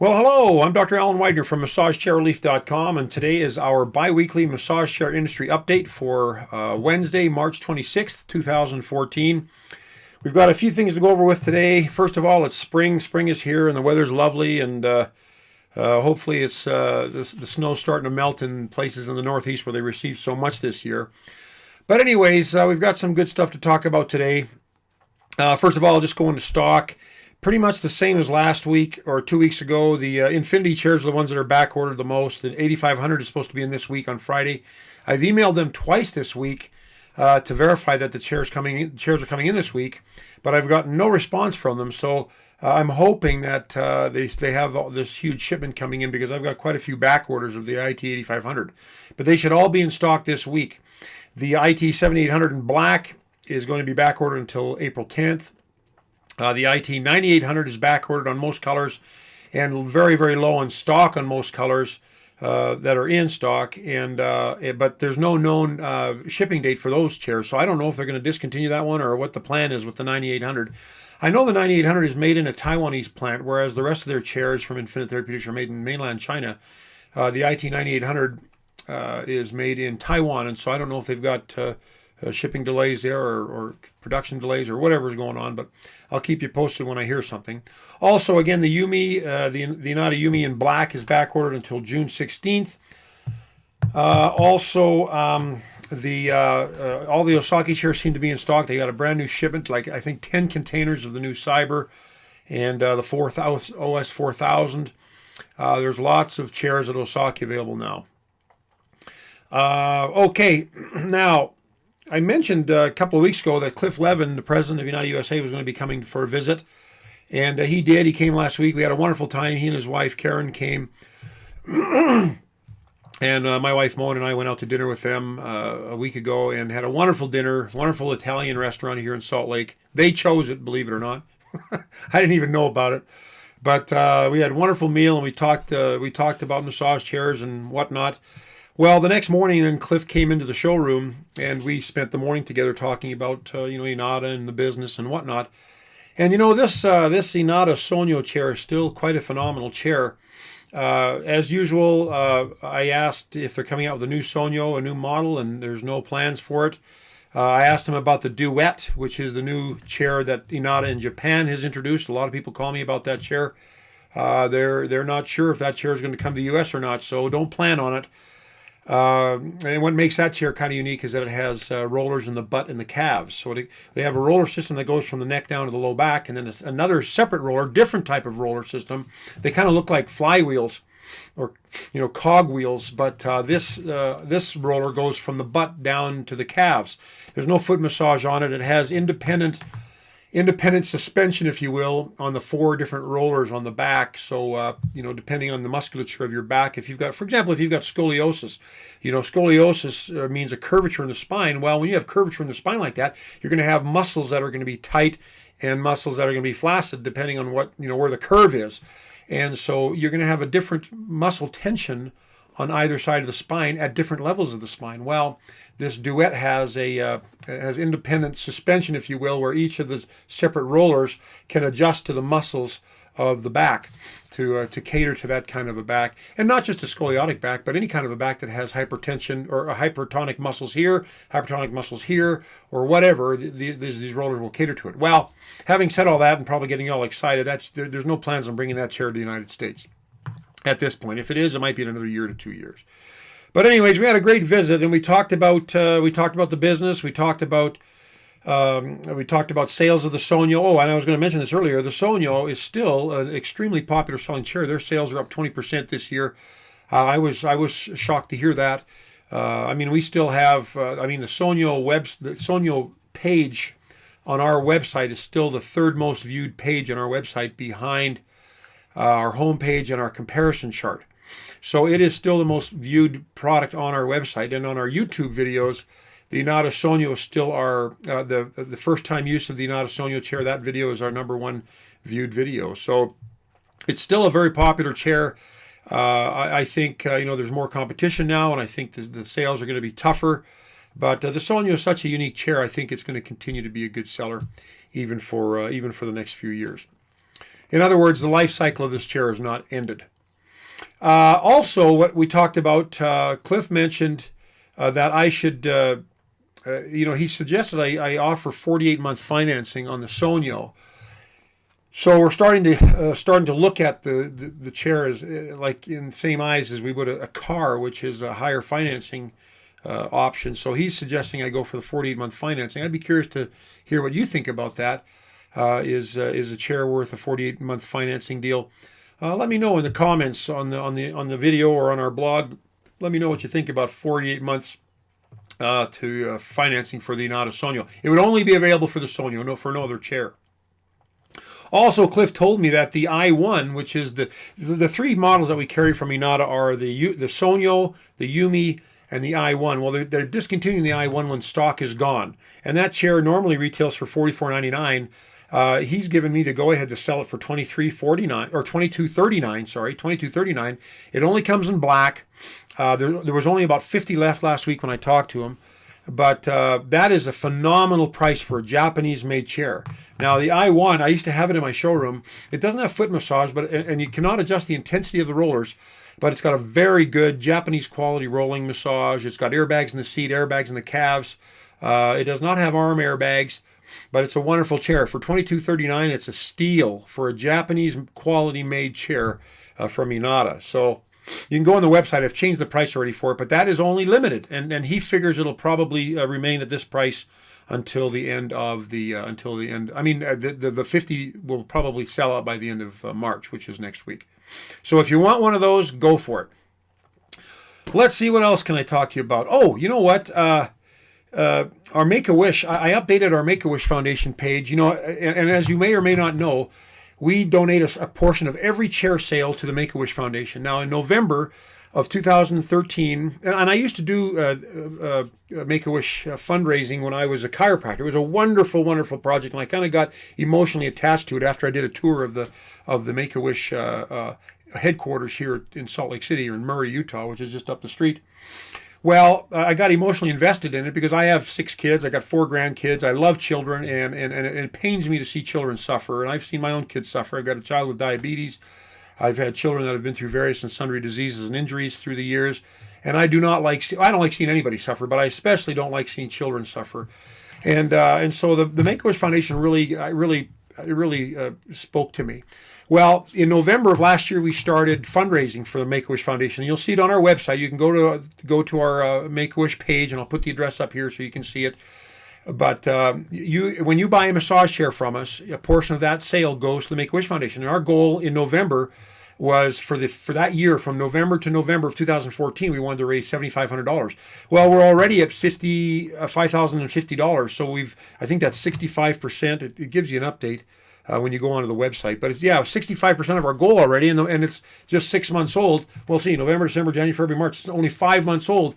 Well, hello, I'm Dr. Alan Widener from MassageChairRelief.com, and today is our bi-weekly massage chair industry update for Wednesday, March 26th, 2014. We've got a few things to go over with today. First of all, it's spring. Spring is here, and the weather's lovely, and hopefully it's the snow's starting to melt in places in the Northeast where they received so much this year. But anyways, we've got some good stuff to talk about today. First of all, just go into stock. Pretty much the same as last week or 2 weeks ago. The Infinity chairs are the ones that are back ordered the most. The 8500 is supposed to be in this week on Friday. I've emailed them twice this week to verify that the chairs are coming in this week, but I've gotten no response from them. So I'm hoping that they have this huge shipment coming in, because I've got quite a few back orders of the IT 8500. But they should all be in stock this week. The IT 7800 in black is going to be back ordered until April 10th. The IT 9800 is back ordered on most colors and very, very low on stock on most colors that are in stock. But there's no known shipping date for those chairs, so I don't know if they're going to discontinue that one or what the plan is with the 9800. I know the 9800 is made in a Taiwanese plant, whereas the rest of their chairs from Infinite Therapeutics are made in mainland China. The IT 9800 is made in Taiwan, and so I don't know if they've got shipping delays there or production delays or whatever's going on, but I'll keep you posted when I hear something. Also, again, the Yumi, the Inada Yumi in black is back ordered until June 16th. Also, all the Osaki chairs seem to be in stock. They got a brand new shipment, like I think 10 containers of the new Cyber and the OS 4000. There's lots of chairs at Osaki available now. Okay, now, I mentioned a couple of weeks ago that Cliff Levin, the president of United USA, was going to be coming for a visit. And he did. He came last week. We had a wonderful time. He and his wife, Karen, came. And my wife, Moan, and I went out to dinner with them a week ago and had a wonderful dinner, wonderful Italian restaurant here in Salt Lake. They chose it, believe it or not. I didn't even know about it. But we had a wonderful meal, and we talked about massage chairs and whatnot. Well, the next morning, then Cliff came into the showroom, and we spent the morning together talking about Inada and the business and whatnot. And this Inada Sonyo chair is still quite a phenomenal chair. As usual, I asked if they're coming out with a new Sonyo, a new model, and there's no plans for it. I asked him about the Duet, which is the new chair that Inada in Japan has introduced. A lot of people call me about that chair. They're not sure if that chair is going to come to the U.S. or not, so don't plan on it. And what makes that chair kind of unique is that it has rollers in the butt and the calves. So they have a roller system that goes from the neck down to the low back, and then another separate roller, different type of roller system. They kind of look like flywheels or cog wheels, but this roller goes from the butt down to the calves. There's no foot massage on it. It has independent suspension, if you will, on the 4 different rollers on the back. So, depending on the musculature of your back, if you've got, for example, if you've got scoliosis, scoliosis means a curvature in the spine. Well, when you have curvature in the spine like that, you're going to have muscles that are going to be tight and muscles that are going to be flaccid, depending on what, where the curve is. And so you're going to have a different muscle tension on either side of the spine at different levels of the spine. Well, this Duet has has independent suspension, if you will, where each of the separate rollers can adjust to the muscles of the back to cater to that kind of a back, and not just a scoliotic back, but any kind of a back that has hypertension or hypertonic muscles here, or whatever. These rollers will cater to it. Well, having said all that, and probably getting all excited, there's no plans on bringing that chair to the United States at this point. If it is, it might be in another year to 2 years. But anyways, we had a great visit, and we talked about the business. We talked about sales of the Sonyo. Oh, and I was going to mention this earlier. The Sonyo is still an extremely popular selling chair. Their sales are up 20% this year. I was shocked to hear that. We still have. The Sonyo page on our website is still the 3rd most viewed page on our website, behind our homepage and our comparison chart. So it is still the most viewed product on our website. And on our YouTube videos, the Inada Sonyo is still the first time use of the Inada Sonyo chair. That video is our #1 viewed video. So it's still a very popular chair. I think there's more competition now, and I think the sales are going to be tougher. But the Sonyo is such a unique chair. I think it's going to continue to be a good seller, even for the next few years. In other words, the life cycle of this chair is not ended. Also, what we talked about, Cliff mentioned that I should, he suggested I offer 48-month financing on the Sonio. So we're starting to look at the chair as like in the same eyes as we would a car, which is a higher financing option. So he's suggesting I go for the 48-month financing. I'd be curious to hear what you think about that. Is a chair worth a 48-month financing deal? Let me know in the comments on the video or on our blog. Let me know what you think about 48 months to financing for the Inada Sonio. It would only be available for the Sonio, for no other chair. Also, Cliff told me that the I1, which is the three models that we carry from Inada, are the Sonio, the Yumi, and the I1. Well, they're discontinuing the I1 when stock is gone, and that chair normally retails for $44.99. He's given me the go-ahead to sell it for $23.49 or $22.39. Sorry, $22.39. It only comes in black. There was only about 50 left last week when I talked to him. But that is a phenomenal price for a Japanese-made chair. Now, the I1, I used to have it in my showroom. It doesn't have foot massage, and you cannot adjust the intensity of the rollers, but it's got a very good Japanese quality rolling massage. It's got airbags in the seat, airbags in the calves. It does not have arm airbags, but it's a wonderful chair. For $22.39, it's a steal for a Japanese quality-made chair from Inada. So you can go on the website. I've changed the price already for it, but that is only limited, and he figures it'll probably remain at this price until the end of the I mean, the 50 will probably sell out by the end of March, which is next week. So if you want one of those, go for it. Let's see, what else can I talk to you about? Oh, you know what? Our Make-A-Wish. I updated our Make-A-Wish Foundation page. And as you may or may not know, we donate a portion of every chair sale to the Make-A-Wish Foundation. Now, in November of 2013, and I used to do Make-A-Wish fundraising when I was a chiropractor. It was a wonderful, wonderful project, and I kind of got emotionally attached to it after I did a tour of the Make-A-Wish headquarters here in Salt Lake City, or in Murray, Utah, which is just up the street. Well, I got emotionally invested in it because I have 6 kids. I got 4 grandkids. I love children, and it pains me to see children suffer. And I've seen my own kids suffer. I've got a child with diabetes. I've had children that have been through various and sundry diseases and injuries through the years. And I don't like seeing anybody suffer, but I especially don't like seeing children suffer. And so the Make-A-Wish Foundation really spoke to me. Well, in November of last year, we started fundraising for the Make-A-Wish Foundation. You'll see it on our website. You can go to our Make-A-Wish page, and I'll put the address up here so you can see it. But when you buy a massage chair from us, a portion of that sale goes to the Make-A-Wish Foundation. And our goal in November was for that year, from November to November of 2014, we wanted to raise $7,500. Well, we're already at $5,050. So I think that's 65%. It gives you an update when you go onto the website. But it's 65% of our goal already, and it's just 6 months old. We'll see, November, December, January, February, March. It's only 5 months old.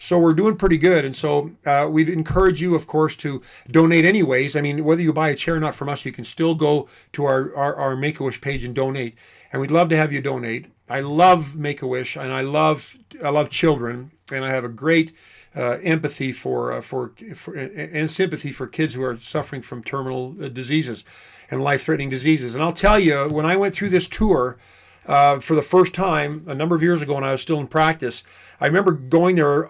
So we're doing pretty good. And so we'd encourage you, of course, to donate anyways. I mean, whether you buy a chair or not from us, you can still go to our Make-A-Wish page and donate. And we'd love to have you donate. I love Make-A-Wish, and I love children, and I have a great empathy for and sympathy for kids who are suffering from terminal diseases and life-threatening diseases. And I'll tell you, when I went through this tour for the first time a number of years ago when I was still in practice, I remember going there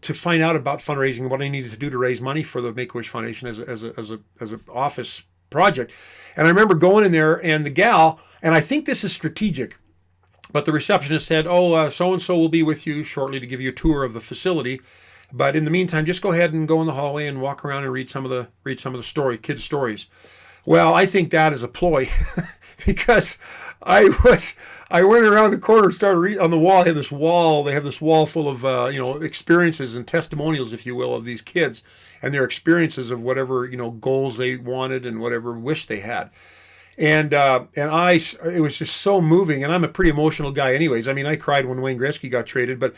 to find out about fundraising and what I needed to do to raise money for the Make-A-Wish Foundation as an office project. And I remember going in there, and the gal, and I think this is strategic, but the receptionist said, so-and-so will be with you shortly to give you a tour of the facility. But in the meantime, just go ahead and go in the hallway and walk around and read some of the kids' stories. Well, I think that is a ploy because I went around the corner and started reading on the wall. They have this wall full of experiences and testimonials, if you will, of these kids and their experiences of whatever goals they wanted and whatever wish they had. And it was just so moving. And I'm a pretty emotional guy, anyways. I mean, I cried when Wayne Gretzky got traded, but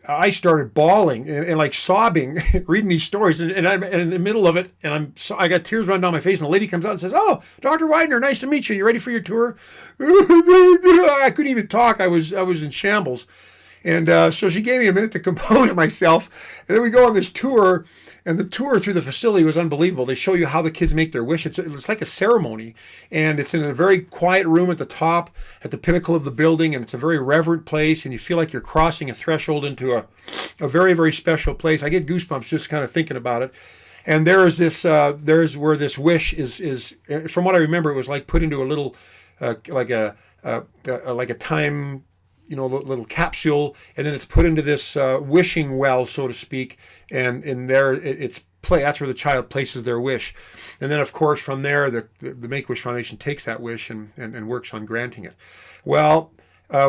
I started bawling and like sobbing, reading these stories, and I'm in the middle of it, and I got tears running down my face, and a lady comes out and says, "Oh, Dr. Widener, nice to meet you. You ready for your tour?" I couldn't even talk. I was in shambles. And so she gave me a minute to compose myself. And then we go on this tour. And the tour through the facility was unbelievable. They show you how the kids make their wish. It's like a ceremony. And it's in a very quiet room at the top, at the pinnacle of the building. And it's a very reverent place. And you feel like you're crossing a threshold into a very, very special place. I get goosebumps just kind of thinking about it. And there's where this wish is, from what I remember, it was like put into a little, like a time, little capsule, and then it's put into this wishing well, so to speak, and in there that's where the child places their wish. And then, of course, from there, the Make-A-Wish Foundation takes that wish and works on granting it. Well,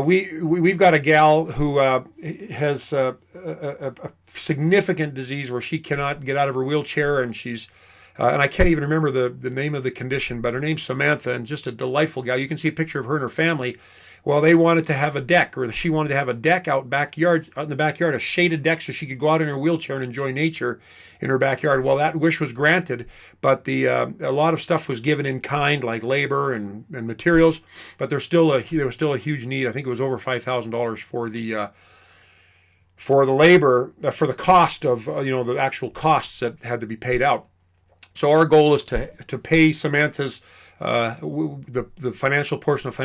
we've got a gal who has a significant disease where she cannot get out of her wheelchair, and she's and I can't even remember the name of the condition, but her name's Samantha, and just a delightful gal. You can see a picture of her and her family. Well, they wanted to have a deck, or she wanted to have a deck out in the backyard, a shaded deck, so she could go out in her wheelchair and enjoy nature in her backyard. Well, that wish was granted, but a lot of stuff was given in kind, like labor and materials. But there was still a huge need. I think it was over $5,000 for the labor, for the cost of the actual costs that had to be paid out. So our goal is to pay Samantha's the financial portion of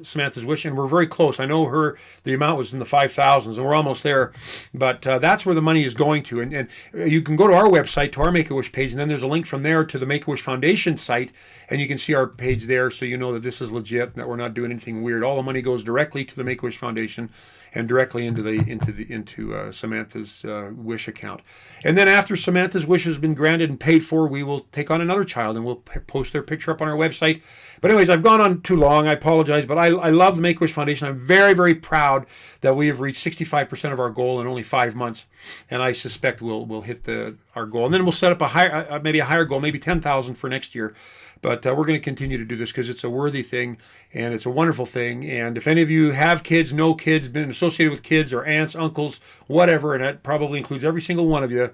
Samantha's wish, and we're very close. I know the amount was in the 5,000s, and we're almost there. But that's where the money is going to. And you can go to our website, to our Make-A-Wish page, and then there's a link from there to the Make-A-Wish Foundation site, and you can see our page there, so you know that this is legit, and that we're not doing anything weird. All the money goes directly to the Make-A-Wish Foundation and directly into Samantha's wish account. And then after Samantha's wish has been granted and paid for, we will take on another child, and we'll post their picture up on our website. But anyways, I've gone on too long. I apologize, but I love the Make-A-Wish Foundation. I'm very, very proud that we have reached 65% of our goal in only 5 months, and I suspect we'll hit our goal. And then we'll set up maybe a higher goal, maybe 10,000 for next year. But we're going to continue to do this because it's a worthy thing and it's a wonderful thing. And if any of you have kids, know kids, been associated with kids or aunts, uncles, whatever, and that probably includes every single one of you,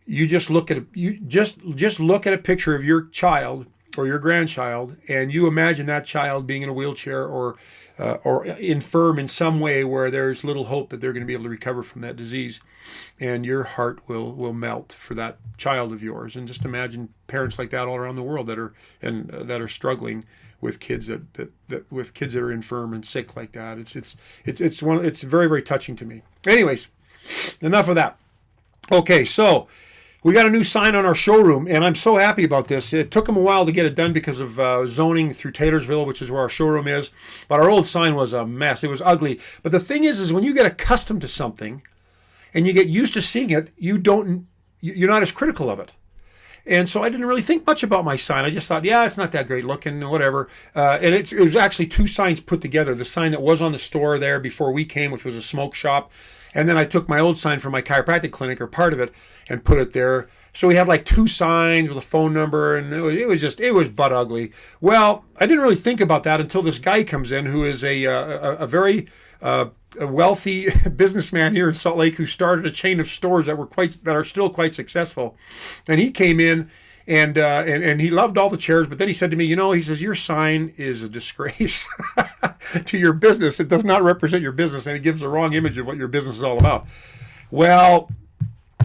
you just look at a picture of your child or your grandchild, and you imagine that child being in a wheelchair or infirm in some way where there's little hope that they're going to be able to recover from that disease, and your heart will melt for that child of yours. And just imagine parents like that all around the world that are struggling with kids that are infirm and sick like that. It's very, very touching to me. Anyways, enough of that. Okay, so we got a new sign on our showroom, and I'm so happy about this. It took them a while to get it done because of zoning through Taylorsville, which is where our showroom is. But our old sign was a mess. It was ugly. But the thing is when you get accustomed to something and you get used to seeing it, you're not as critical of it. And so I didn't really think much about my sign. I just thought, yeah, it's not that great looking, whatever. And it was actually 2 signs put together. The sign that was on the store there before we came, which was a smoke shop. And then I took my old sign from my chiropractic clinic, or part of it, and put it there. So we had like 2 signs with a phone number, and it was butt ugly. Well, I didn't really think about that until this guy comes in, who is a very wealthy businessman here in Salt Lake, who started a chain of stores that are still quite successful. And he came in, and he loved all the chairs, but then he said to me, he says, your sign is a disgrace to your business. It does not represent your business, and it gives the wrong image of what your business is all about. Well,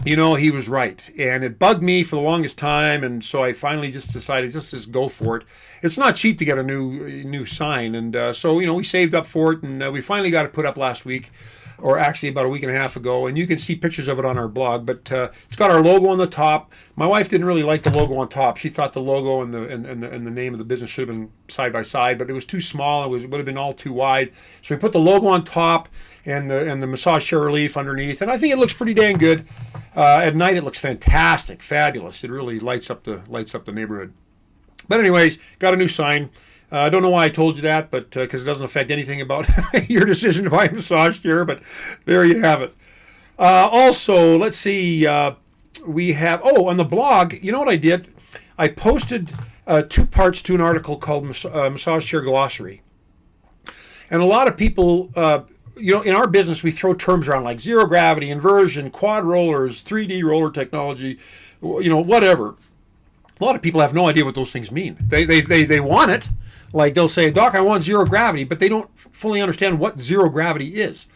he was right, and it bugged me for the longest time, and so I finally just decided just go for it. It's not cheap to get a new sign, and so we saved up for it, and we finally got it put up last week, or actually about a week and a half ago, and you can see pictures of it on our blog. But it's got our logo on the top. My wife didn't really like the logo on top. She thought the logo and the name of the business should have been side by side, but it was too small. It would have been all too wide. So we put the logo on top and the massage chair relief underneath, and I think it looks pretty dang good. At night it looks fantastic, fabulous. It really lights up the neighborhood. But anyways, got a new sign. I don't know why I told you that, but because it doesn't affect anything about your decision to buy a massage chair, but there you have it. Also, let's see, we have, on the blog, you know what I did? I posted 2 parts to an article called Massage Chair Glossary. And a lot of people, in our business, we throw terms around like zero gravity, inversion, quad rollers, 3D roller technology, whatever. A lot of people have no idea what those things mean. They want it. Like they'll say, Doc, I want zero gravity, but they don't fully understand what zero gravity is.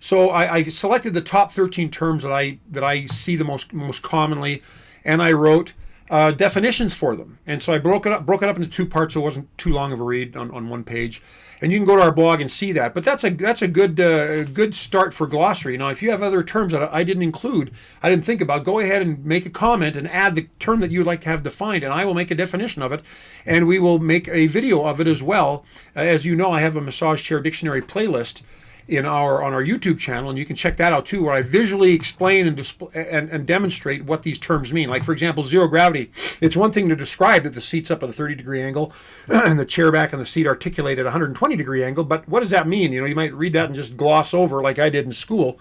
So I selected the top 13 terms that I see the most commonly, and I wrote definitions for them. And so I broke it up into two parts, so it wasn't too long of a read on one page. And you can go to our blog and see that. But that's a good start for Glossary. Now, if you have other terms that I didn't include, I didn't think about, go ahead and make a comment and add the term that you would like to have defined, and I will make a definition of it, and we will make a video of it as well. As you know, I have a massage chair dictionary playlist on our YouTube channel, and you can check that out too, where I visually explain and demonstrate what these terms mean. Like, for example, zero gravity. It's one thing to describe that the seat's up at a 30-degree angle and the chair back and the seat articulate at a 120-degree angle, but what does that mean? You might read that and just gloss over like I did in school.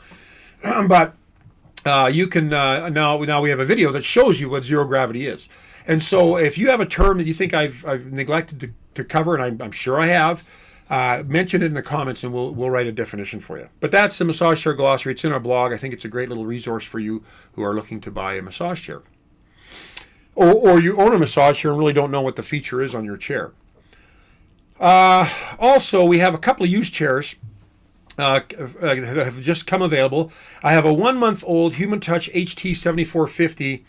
But you can now we have a video that shows you what zero gravity is. And so if you have a term that you think I've neglected to cover, and I'm sure I have, mention it in the comments, and we'll write a definition for you. But that's the massage chair glossary. It's in our blog. I think it's a great little resource for you who are looking to buy a massage chair, or you own a massage chair and really don't know what the feature is on your chair. Also, we have a couple of used chairs that have just come available. I have a 1-month-old Human Touch HT 7450,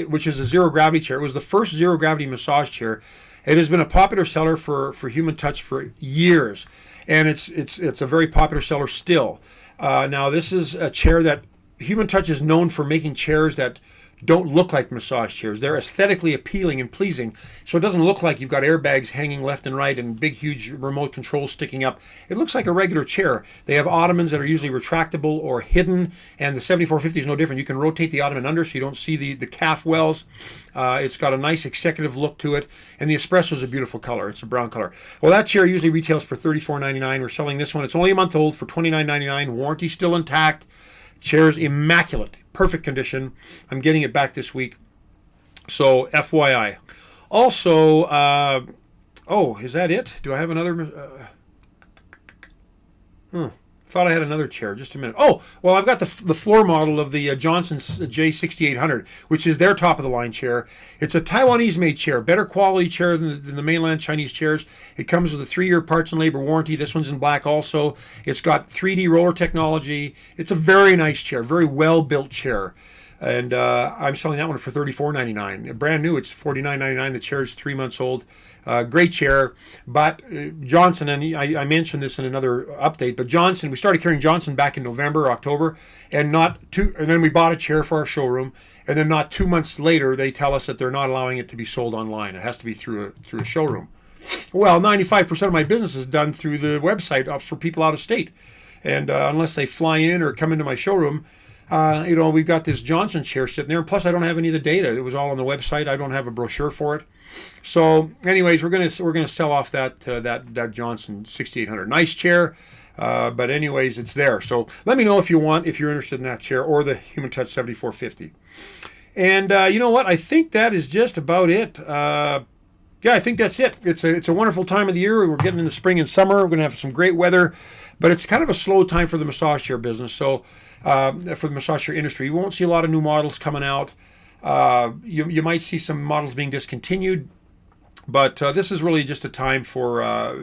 which is a zero gravity chair. It was the first zero gravity massage chair. It has been a popular seller for Human Touch for years, and it's a very popular seller still. Now, this is a chair that Human Touch is known for making chairs that don't look like massage chairs. They're aesthetically appealing and pleasing, so it doesn't look like you've got airbags hanging left and right and big, huge remote controls sticking up. It looks like a regular chair. They have ottomans that are usually retractable or hidden, and the 7450 is no different. You can rotate the ottoman under so you don't see the calf wells. It's got a nice executive look to it, and the espresso is a beautiful color. It's a brown color. Well, that chair usually retails for $34.99. We're selling this one. It's only a month old for $29.99. Warranty still intact. Chair's immaculate, perfect condition. I'm getting it back this week, so FYI. Also, is that it? Do I have another? Thought I had another chair. Just a minute. Oh, well, I've got the floor model of the Johnson's J6800, which is their top-of-the-line chair. It's a Taiwanese-made chair, better quality chair than the mainland Chinese chairs. It comes with a 3-year parts and labor warranty. This one's in black also. It's got 3D roller technology. It's a very nice chair, very well-built chair. And I'm selling that one for $34.99. Brand new, it's $49.99. The chair is 3 months old. Great chair. But Johnson, and I mentioned this in another update, but Johnson, we started carrying Johnson back in November, October, and then we bought a chair for our showroom, and then not 2 months later, they tell us that they're not allowing it to be sold online. It has to be through a showroom. Well, 95% of my business is done through the website for people out of state. And unless they fly in or come into my showroom, we've got this Johnson chair sitting there, and plus I don't have any of the data. It was all on the website. I don't have a brochure for it. So, anyways, we're gonna sell off that Johnson 6800. Nice chair, but anyways, it's there. So let me know if you're interested in that chair or the Human Touch 7450. And you know what? I think that is just about it. Yeah, I think that's it. It's a wonderful time of the year. We're getting into spring and summer. We're going to have some great weather, but it's kind of a slow time for the massage chair business. So for the massage chair industry, you won't see a lot of new models coming out. You might see some models being discontinued, but this is really just a time for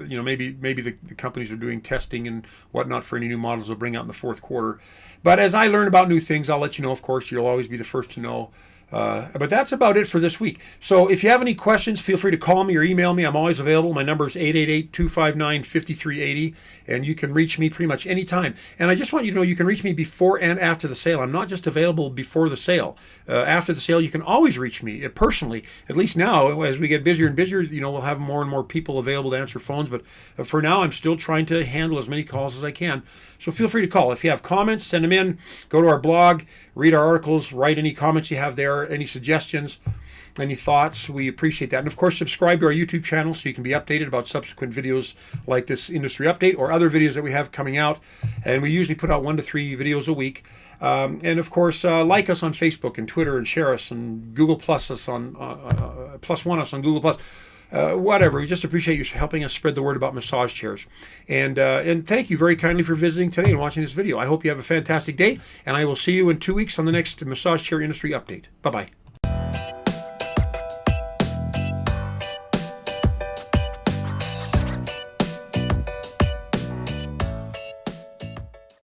maybe the companies are doing testing and whatnot for any new models they'll bring out in the fourth quarter. But as I learn about new things, I'll let you know. Of course, you'll always be the first to know. But that's about it for this week. So if you have any questions, feel free to call me or email me. I'm always available. My number is 888-259-5380, and you can reach me pretty much anytime. And I just want you to know you can reach me before and after the sale. I'm not just available before the sale. After the sale, you can always reach me personally. At least now, as we get busier and busier, we'll have more and more people available to answer phones. But for now, I'm still trying to handle as many calls as I can. So feel free to call. If you have comments, send them in. Go to our blog, read our articles, write any comments you have there. Any suggestions, any thoughts, we appreciate that. And of course, subscribe to our YouTube channel so you can be updated about subsequent videos like this industry update or other videos that we have coming out. And we usually put out 1 to 3 videos a week. And of course, like us on Facebook and Twitter, and share us, and Google Plus us on +1 us on Google Plus. Whatever. We just appreciate you helping us spread the word about massage chairs. And thank you very kindly for visiting today and watching this video. I hope you have a fantastic day, and I will see you in 2 weeks on the next massage chair industry update. Bye-bye.